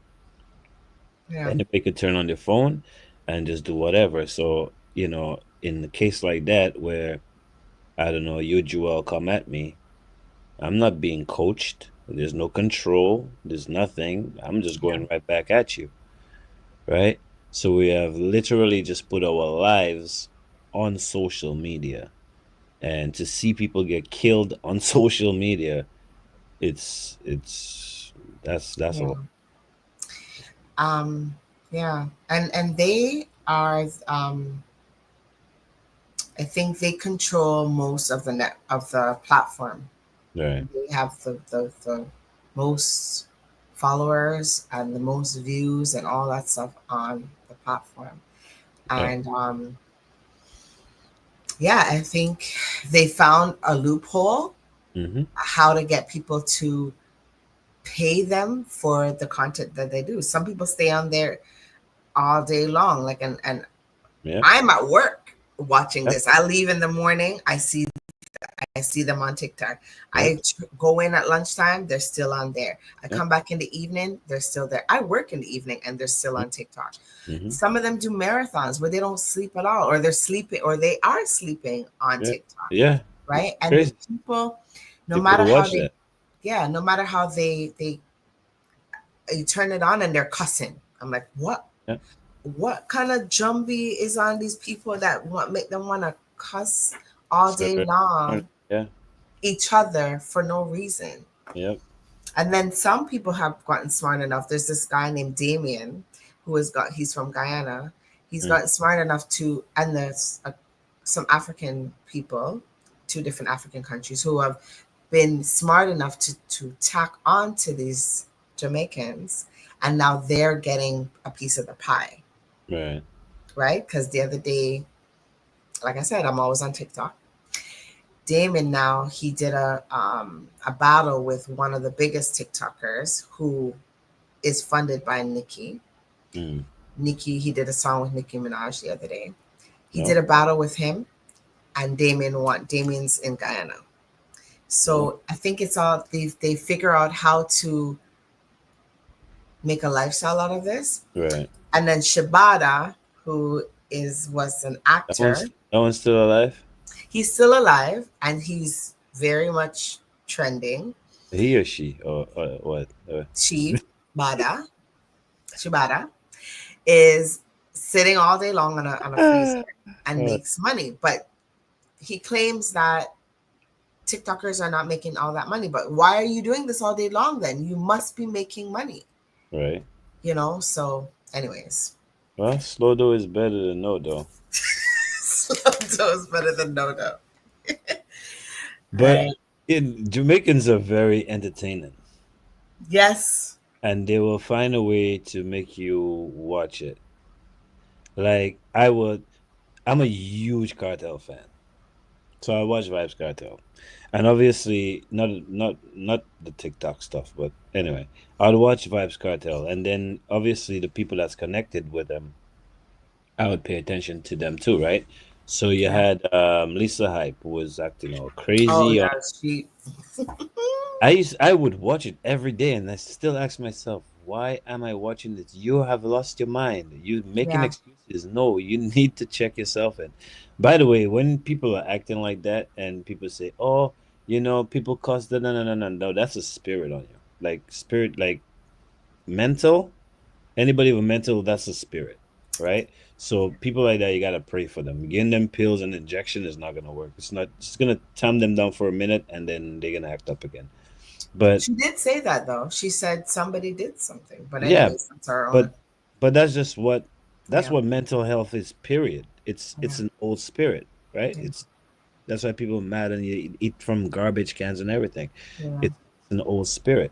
Yeah. Anybody could turn on their phone and just do whatever. So in the case like that, where I don't know, you Joel come at me, I'm not being coached. There's no control. There's nothing. I'm just going right back at you. Right? So we have literally just put our lives on social media. And to see people get killed on social media, that's a lot. Yeah. And they are I think they control most of the platform. Right. They have the most followers and the most views and all that stuff on the platform. And I think they found a loophole how to get people to pay them for the content that they do. Some people stay on there all day long, like, and I'm at work watching this. I leave in the morning, I see them on TikTok. I go in at lunchtime, they're still on there. I come back in the evening, they're still there. I work in the evening and they're still on TikTok. Some of them do marathons where they don't sleep at all, or they're sleeping, or they are sleeping on TikTok. Yeah. Right. And the people, no matter how they you turn it on and they're cussing. I'm like, what? Yeah. what kind of jumbie is on these people that make them want to cuss all day long Yeah. each other for no reason? Yep. And then some people have gotten smart enough. There's this guy named Damien he's from Guyana. He's gotten smart enough to, and there's some African people, 2 different African countries, who have been smart enough to tack on to these Jamaicans, and now they're getting a piece of the pie. Right. Right? Because the other day, like I said, I'm always on TikTok. Damon now, he did a battle with one of the biggest TikTokers who is funded by Nicki. Nicki, he did a song with Nicki Minaj the other day. He did a battle with him, and Damien won. Damien's in Guyana. So I think it's all they figure out how to make a lifestyle out of this. Right. And then Shabada, who was an actor. That one's still alive? He's still alive, and he's very much trending. He or she or what? Shibada is sitting all day long on a freezer and makes money, but he claims that TikTokers are not making all that money. But why are you doing this all day long then? You must be making money. Right. So anyways. Well, slow dough is better than no dough. Slow dough is better than no dough. But Jamaicans are very entertaining. Yes. And they will find a way to make you watch it. Like I'm a huge Cartel fan. So I watch Vibes Cartel. And obviously not the TikTok stuff, but anyway, I'd watch Vibes Cartel, and then obviously the people that's connected with them, I would pay attention to them too, right? So you had Lisa Hype, who was acting all crazy. Oh, yeah, she... I would watch it every day, and I still ask myself, why am I watching this? You have lost your mind. You making excuses. No, you need to check yourself in. By the way, when people are acting like that and people say, oh, people cause no, that's a spirit on you. Like spirit, like mental. Anybody with mental, that's a spirit, right? So people like that, you gotta pray for them. Getting them pills and injection is not gonna work. It's gonna calm them down for a minute, and then they're gonna act up again. But she did say that though. She said somebody did something. But anyways, that's her own. But that's just what what mental health is. Period. It's an old spirit, right? That's why people are mad and you eat from garbage cans and everything. Yeah. It's an old spirit.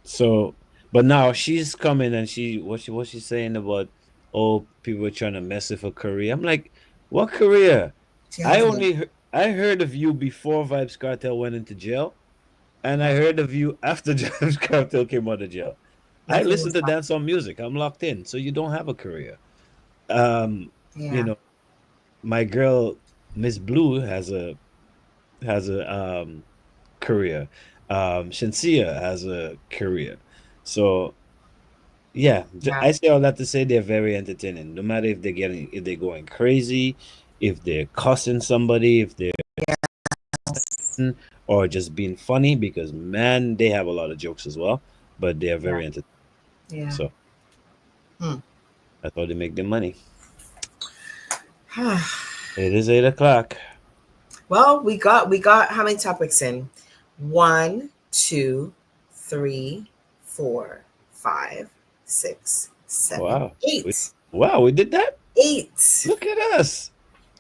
So, but now she's coming and what's she saying about people are trying to mess with her career? I'm like, what career? I heard of you before Vibes Cartel went into jail, and I heard of you after Vibes Cartel came out of jail. I listen to dancehall music. I'm locked in. So you don't have a career. My girl Miss Blue has a career. Shensia has a career. So I say all that to say they're very entertaining. No matter if they're going crazy, if they're cussing somebody, if they're or just being funny, because man, they have a lot of jokes as well, but they are very entertaining. Yeah. So that's how they make their money. It is 8 o'clock. Well, we got how many topics in? 1, 2, 3, 4, 5, 6, 7, 8. We did that? 8. Look at us.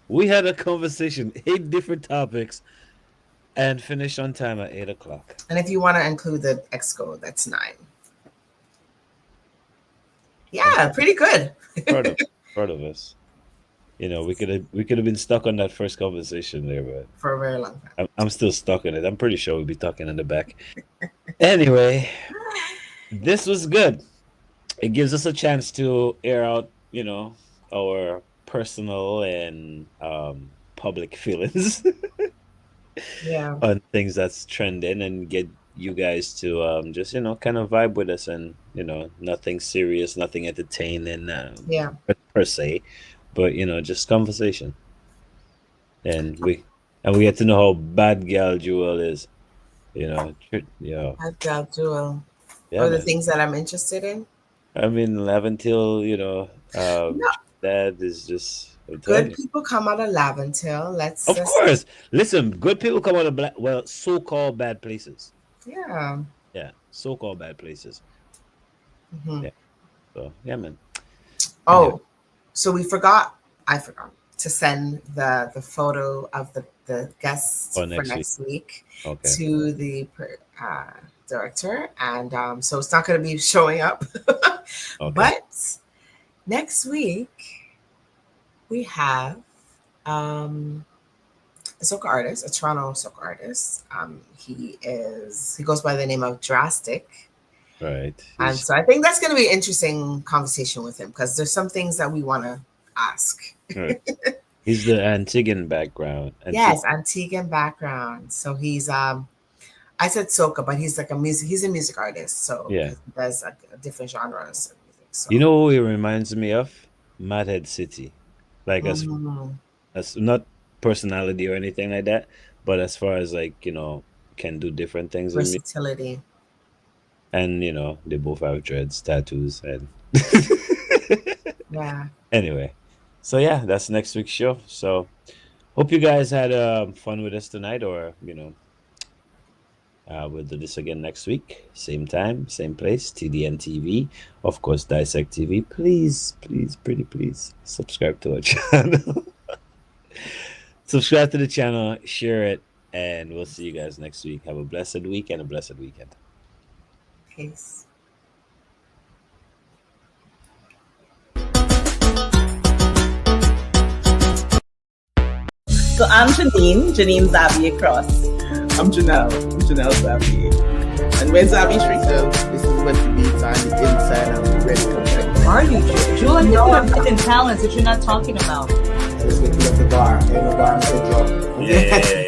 We had a conversation, 8 different topics, and finished on time at 8 o'clock. And if you want to include the Exco, that's 9. Yeah, pretty good. Part of us. We could have been stuck on that first conversation there, but for a very long time. I'm still stuck on it. I'm pretty sure we'll be talking in the back. Anyway, this was good. It gives us a chance to air out, our personal and public feelings on things that's trending, and get you guys to just kind of vibe with us, and nothing serious, nothing entertaining per se, but just conversation. And we get to know how bad gal Jewel is, Bad gal Jewel. Or the things that I'm interested in. I mean, Laventille, No, that is just. I'm telling good you. people come out of Laventille. Let's Of just, course. Listen, good people come out of so-called bad places. yeah. Yeah, so-called bad places. Mhm. Yeah. So yeah, man. Anyway. Oh, so I forgot to send the photo of the guests For for next week. next week Okay. to the director, and so it's not going to be showing up. Okay. But next week we have a soca artist, a Toronto soca artist. He goes by the name of Drastic. Right. And so I think that's going to be an interesting conversation with him because there's some things that we want to ask. Right. He's the Antiguan background. Yes, Antiguan background. So he's I said soca, but he's like he's a music artist. So Yeah. he does a different genres of music. So You know who he reminds me of? Madhead City. Like as not personality or anything like that, but as far as like, can do different things in music. versatility. And they both have dreads, tattoos, and Yeah. Anyway, so yeah, that's next week's show. So hope you guys had fun with us tonight, or we'll do this again next week, same time, same place, TDN TV, of course, Dissect TV. Please, pretty please, subscribe to our channel. Subscribe to the channel, share it, and we'll see you guys next week. Have a blessed week and a blessed weekend. Peace. So I'm Janine Zabi across. I'm Janelle Zabi. And where's Zabi Street? So this is what you need on the inside and we're ready to come back. Are you, Jewel? You know I'm hidden talents that you're not talking about. Let's get to the bar. Ain't no bar in Central. Yeah.